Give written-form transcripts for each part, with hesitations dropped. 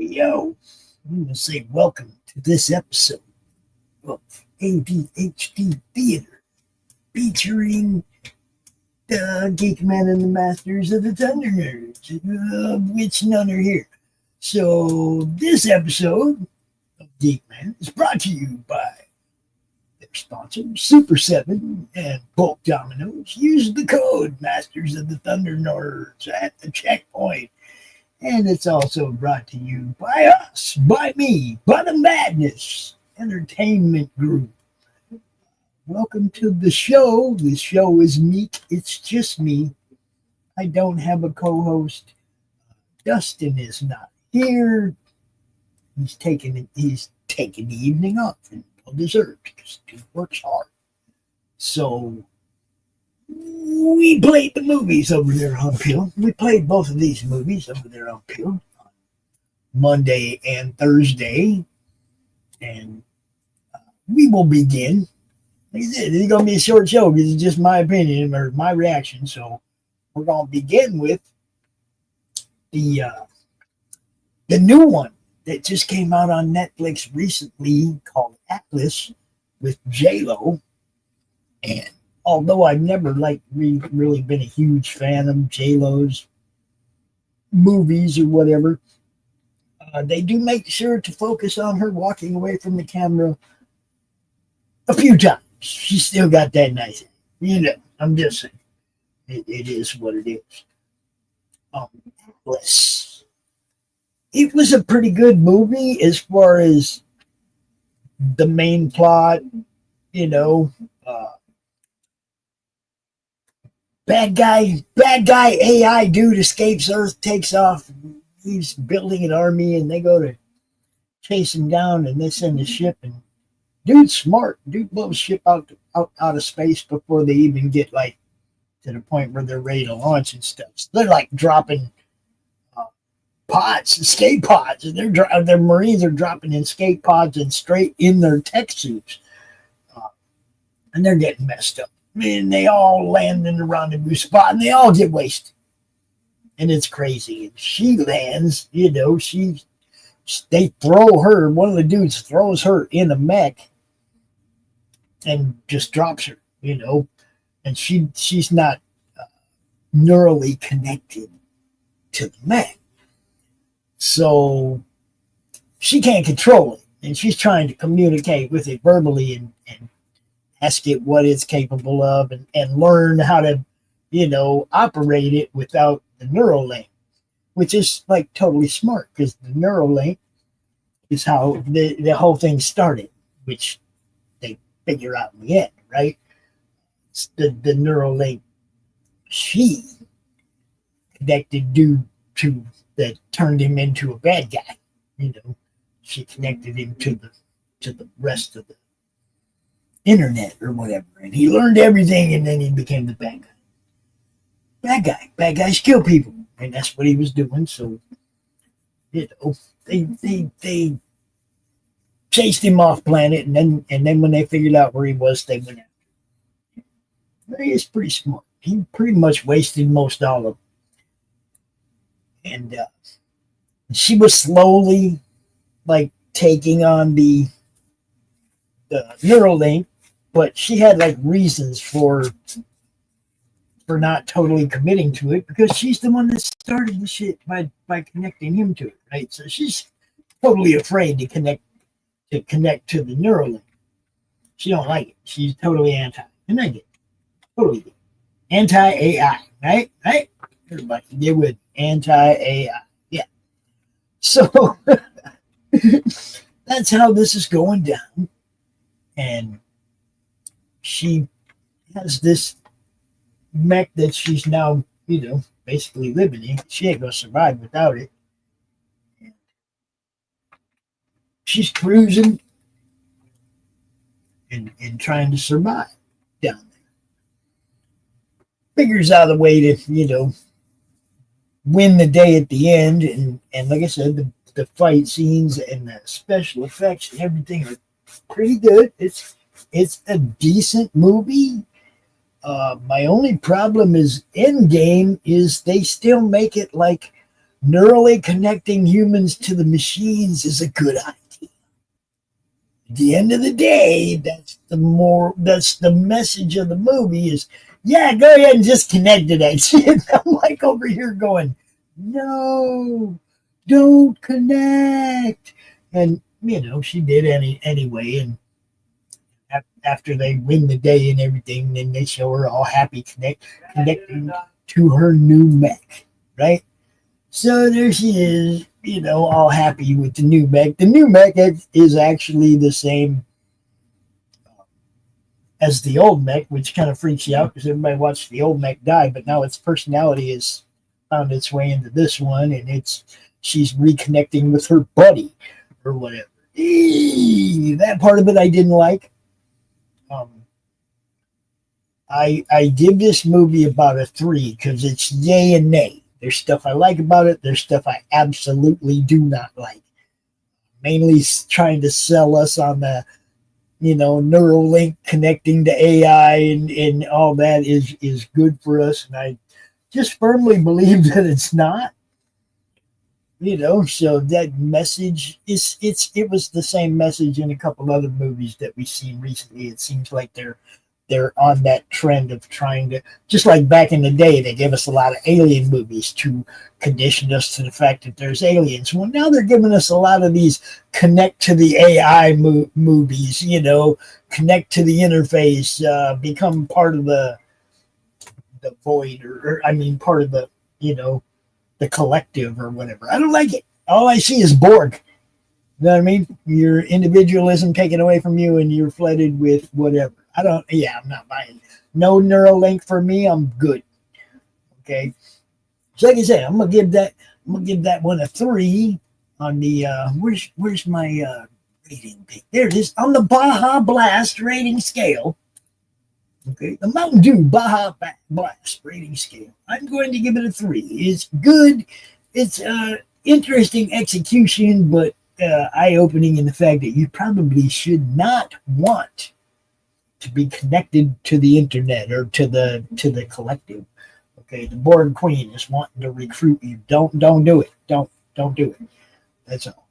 Yo, I'm going to say welcome to this episode of ADHD Theater featuring the Geek-Men and the Masters of the Thunder Nerds, of which none are here. So, this episode of Geek-Man is brought to you by their sponsors, Super 7 and Bulk Dominoes. Use the code Masters of the Thunder Nerds at the checkpoint. And it's also brought to you by us, by me, by the Madness Entertainment Group. Welcome to the show. The show is meek. It's just me. I don't have a co-host. Dustin is not here. He's taking the evening off and well deserved because he works hard. So we played the movies over there on Peel. We played both of these movies over there on Peel on Monday and Thursday. And we will begin. Like I said, it's going to be a short show because it's just my opinion or my reaction. So we're going to begin with the new one that just came out on Netflix recently called Atlas with J-Lo. And although I've never really been a huge fan of J-Lo's movies or whatever, they do make sure to focus on her walking away from the camera a few times. She's still got that nice, I'm just saying. It is what it is. Atlas. It was a pretty good movie as far as the main plot, Bad guy AI dude escapes Earth, takes off. He's building an army, and they go to chase him down, and they send a ship. And dude's smart. Dude blows ship out of space before they even get to the point where they're ready to launch and stuff. So they're dropping escape pods, and their Marines are dropping escape pods and straight in their tech suits, and they're getting messed up. And they all land in the rendezvous spot and they all get wasted. And it's crazy. And she lands, they throw her, one of the dudes throws her in a mech and just drops her, and she's not neurally connected to the mech. So she can't control it. And she's trying to communicate with it verbally and ask it what it's capable of and learn how to, operate it without the neural link, which is totally smart because the neural link is how the whole thing started, which they figure out in the end, right? It's the neural link she connected due to that turned him into a bad guy. She connected him to the rest of the internet or whatever, and he learned everything, and then he became the bad guy. Bad guys kill people, and that's what he was doing. So they chased him off planet, and then when they figured out where he was, they went after him. But he is pretty smart. He pretty much wasted most all of it, and she was slowly taking on the neural link. But she had reasons for not totally committing to it because she's the one that started the shit by connecting him to it, right? So she's totally afraid to connect to the neural link. She don't like it. She's totally anti. And I get it. Totally anti-AI, right? Right? Everybody get with anti-AI. Yeah. So that's how this is going down. And she has this mech that she's now, basically living in. She ain't gonna survive without it. She's cruising and trying to survive down there. Figures out a way to, win the day at the end. And like I said, the fight scenes and the special effects and everything are pretty good. It's a decent movie. My only problem is Endgame is they still make it neurally connecting humans to the machines is a good idea. At the end of the day, that's the message of the movie is, yeah, go ahead and just connect to that shit. I'm like over here going, no, don't connect. And she did anyway. And after they win the day and everything, then they show her all happy connecting to her new mech, right? So there she is, all happy with the new mech. The new mech is actually the same as the old mech, which kind of freaks you out because everybody watched the old mech die, but now its personality has found its way into this one, and she's reconnecting with her buddy or whatever. That part of it I didn't like. I give this movie about a 3 because it's yay and nay. There's stuff I like about it. There's stuff I absolutely do not like. Mainly trying to sell us on the, Neuralink connecting to AI and all that is good for us. And I just firmly believe that it's not. So that message it was the same message in a couple other movies that we've seen recently. It seems like they're on that trend of trying to, just like back in the day, they gave us a lot of alien movies to condition us to the fact that there's aliens. Well, now they're giving us a lot of these connect to the AI movies, connect to the interface, become part of the void, or part of the, the collective or whatever. I don't like it. All I see is Borg. You know what I mean? Your individualism taken away from you and you're flooded with whatever. I'm not buying it. No Neuralink for me. I'm good. Okay. So like I said, I'm gonna give that one a 3 on the where's my rating pick? There it is on the Baja Blast Rating Scale. Okay, the Mountain Dew Baja Blast Rating Scale. I'm going to give it a 3. It's good. It's interesting execution, but eye-opening in the fact that you probably should not want to be connected to the internet or to the collective. Okay, the Borg Queen is wanting to recruit you. Don't do it. Don't do it. That's all.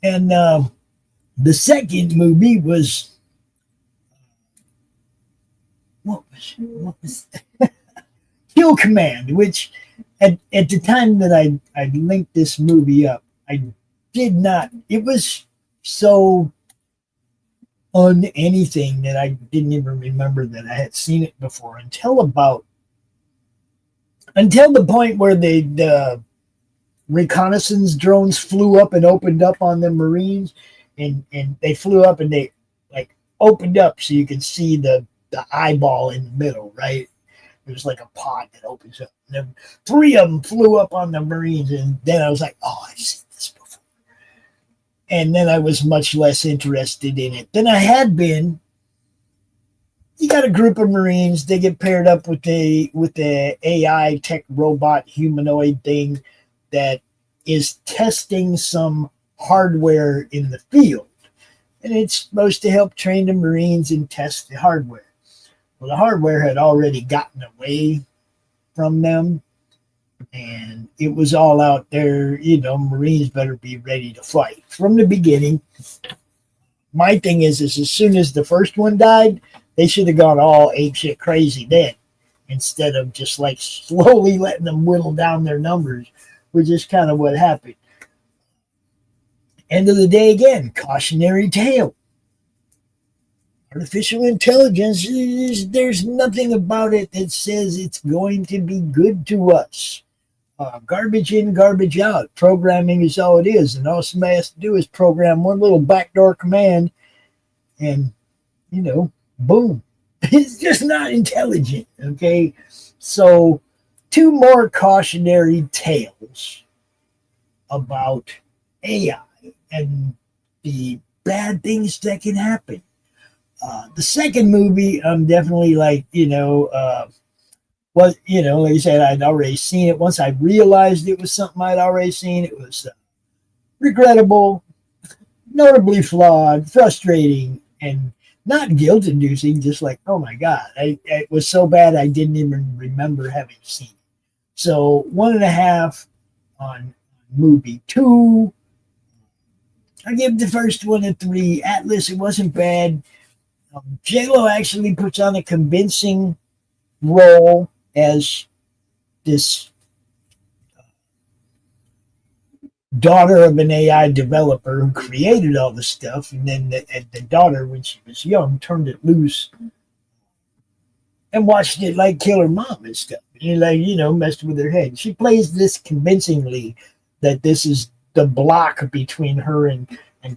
And the second movie was what was Kill Command, which at the time that I linked this movie up, I did not. It was so anything that I didn't even remember that I had seen it before until the point where the reconnaissance drones flew up and opened up on the Marines, and they flew up and they like opened up so you could see the eyeball in the middle, right? It was like a pod that opens up. And then 3 of them flew up on the Marines, and then I was like, oh, I've seen this before. And then I was much less interested in it than I had been. You got a group of Marines, they get paired up with the AI tech robot humanoid thing that is testing some hardware in the field. And it's supposed to help train the Marines and test the hardware. Well, the hardware had already gotten away from them, and it was all out there, Marines better be ready to fight. From the beginning, my thing is as soon as the first one died, they should have gone all apeshit crazy then, instead of just like slowly letting them whittle down their numbers, which is kind of what happened. End of the day, again, cautionary tale. Artificial intelligence, there's nothing about it that says it's going to be good to us. Garbage in, garbage out. Programming is all it is. And all somebody has to do is program one little backdoor command and, boom. It's just not intelligent, okay? So 2 more cautionary tales about AI and the bad things that can happen. The second movie, I'm definitely like, like I said, I'd already seen it. Once I realized it was something I'd already seen, it was regrettable, notably flawed, frustrating, and not guilt inducing, just like, oh my God, it was so bad I didn't even remember having seen it. So 1.5 on movie 2. I give the first one a 3. Atlas, it wasn't bad. J-Lo actually puts on a convincing role as this daughter of an AI developer who created all the stuff, and then the daughter, when she was young, turned it loose and watched it like kill her mom and stuff. And like, messed with her head. She plays this convincingly that this is the block between her and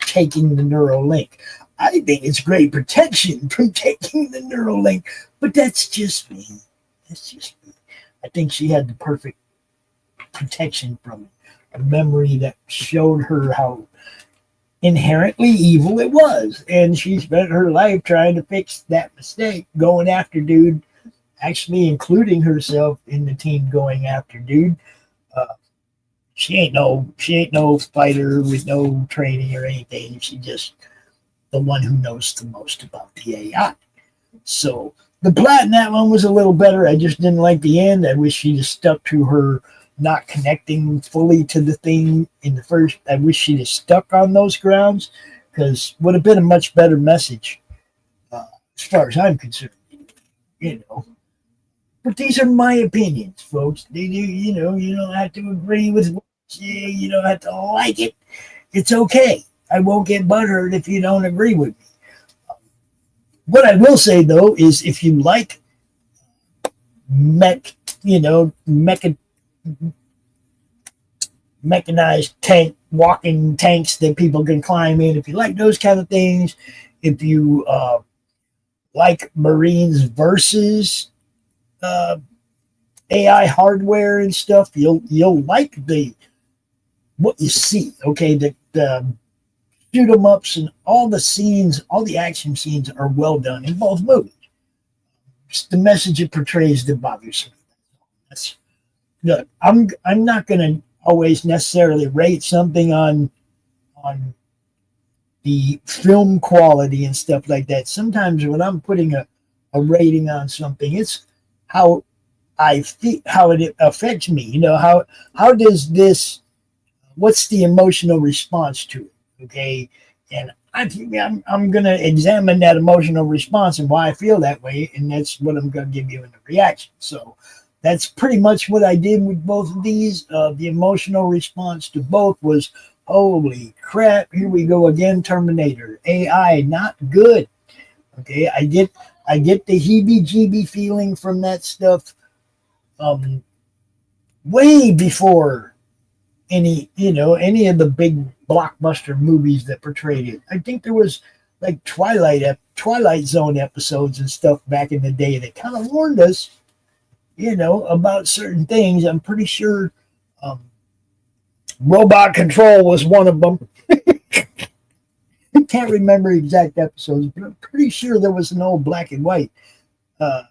taking the neural link. I think it's great protection from taking the neural link, but that's just me. That's just me. I think she had the perfect protection from it. A memory that showed her how inherently evil it was. And she spent her life trying to fix that mistake, going after dude, actually including herself in the team going after dude. She ain't no fighter with no training or anything. She just the one who knows the most about the AI. So the plot in that one was a little better. I just didn't like the end. I wish she'd have stuck to her not connecting fully to the thing in the first. I wish she'd have stuck on those grounds, because would have been a much better message, as far as I'm concerned. But these are my opinions, folks. You don't have to agree with. You don't have to like it. It's okay. I won't get butthurt if you don't agree with me. What I will say though is, if you like mech, mechanized walking tanks that people can climb in, if you like those kind of things, if you like Marines versus AI hardware and stuff, you'll like what you see. Okay, the shoot 'em ups and all the scenes, all the action scenes are well done in both movies. It's the message it portrays that bothers me. That's look. I'm not going to always necessarily rate something on the film quality and stuff like that. Sometimes when I'm putting a rating on something, it's how I feel, how it affects me. How does this? What's the emotional response to it? Okay, and I'm going to examine that emotional response and why I feel that way, and that's what I'm going to give you in the reaction. So that's pretty much what I did with both of these. The emotional response to both was, holy crap, here we go again, Terminator. AI, not good. Okay, I get the heebie-jeebie feeling from that stuff way before any of the big blockbuster movies that portrayed it. I think there was like Twilight Zone episodes and stuff back in the day that kind of warned us, about certain things. I'm pretty sure Robot Control was one of them. I can't remember exact episodes, but I'm pretty sure there was an old black and white the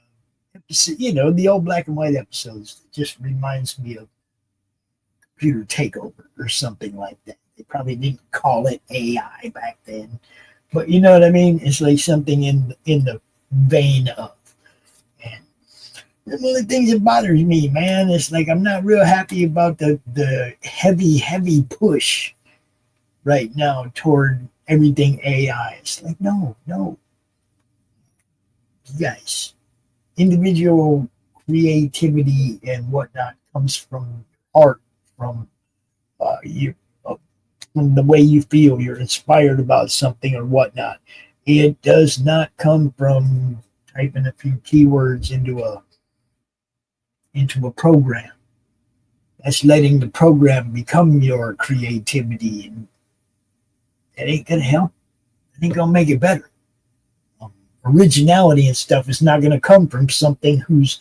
old black and white episodes. That just reminds me of Computer Takeover or something like that. They probably didn't call it AI back then, but you know what I mean? It's like something in the vein of. And one of the things that bothers me, man, is like I'm not real happy about the heavy push right now toward everything AI. It's like, no. You guys, individual creativity and whatnot comes from art, from from the way you feel. You're inspired about something or whatnot. It does not come from typing a few keywords into a program. That's letting the program become your creativity, and it ain't gonna help. It ain't gonna make it better. Originality and stuff is not gonna come from something whose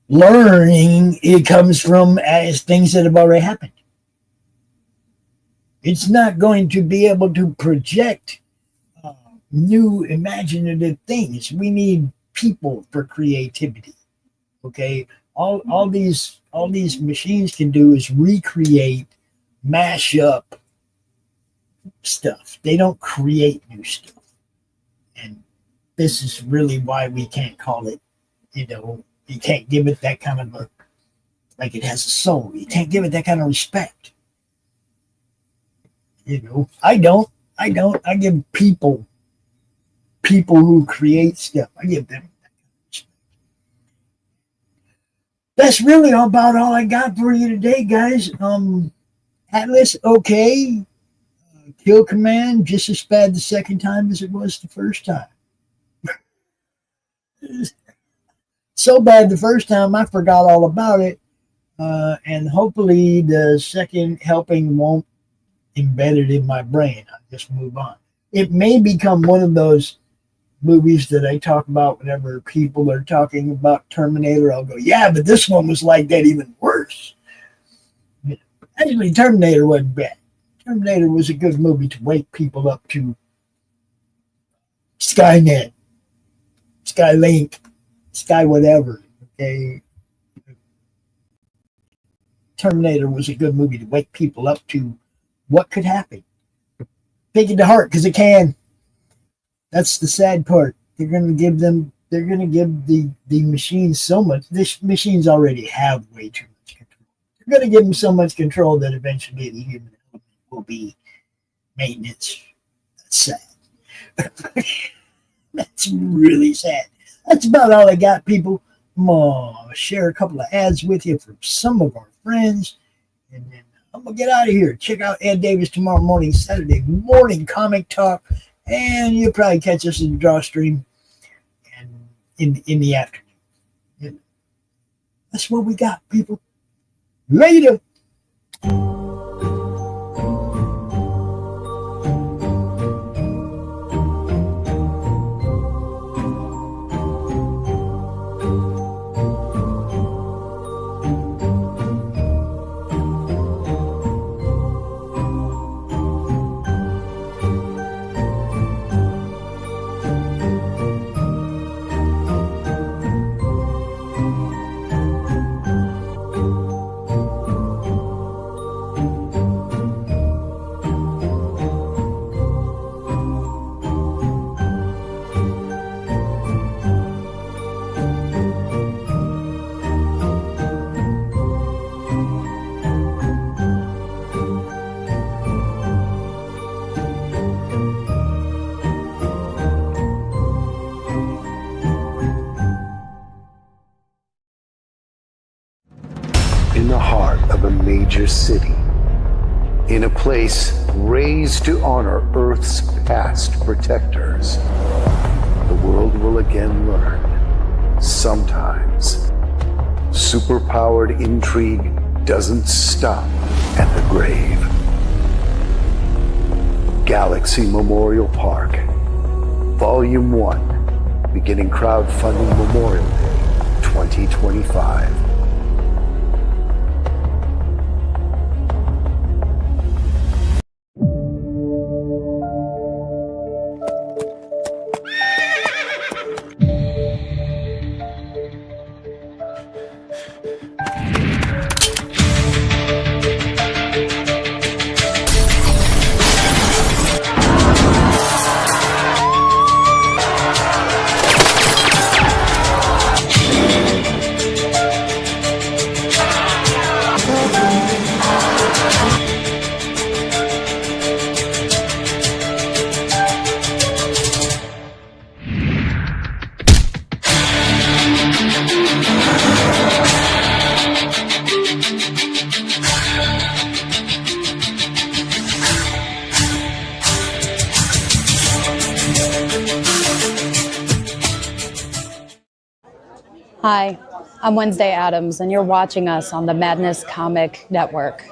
learning it comes from as things that have already happened. It's not going to be able to project new imaginative things. We need people for creativity. Okay, all these machines can do is recreate, mash up stuff. They don't create new stuff. And this is really why we can't call it, you can't give it that kind of a, like it has a soul. You can't give it that kind of respect. I don't. I give people who create stuff, I give them that kind of respect. That's really about all I got for you today, guys. Atlas, okay. Kill Command, just as bad the second time as it was the first time. So bad the first time, I forgot all about it. And hopefully the second helping won't embed it in my brain. I'll just move on. It may become one of those movies that I talk about whenever people are talking about Terminator. I'll go, yeah, but this one was like that, even worse. Actually, Terminator wasn't bad. Terminator was a good movie to wake people up to Skynet, Skylink, Sky whatever. Okay. Terminator was a good movie to wake people up to what could happen. Take it to heart, because it can. That's the sad part. They're going to give the machines so much. These machines already have way too much control. They're going to give them so much control that eventually the human element will be maintenance. That's sad. That's really sad. That's about all I got, people. I'm going to share a couple of ads with you from some of our friends, and then I'm going to get out of here. Check out Ed Davis tomorrow morning, Saturday morning comic talk, and you'll probably catch us in the draw stream and in the afternoon. Yeah. That's what we got, people. Later. In the heart of a major city, in a place raised to honor Earth's past protectors, the world will again learn, sometimes, superpowered intrigue doesn't stop at the grave. Galaxy Memorial Park, Volume 1, beginning crowdfunding Memorial Day 2025. Hi, I'm Wednesday Adams, and you're watching us on the Madness Comic Network.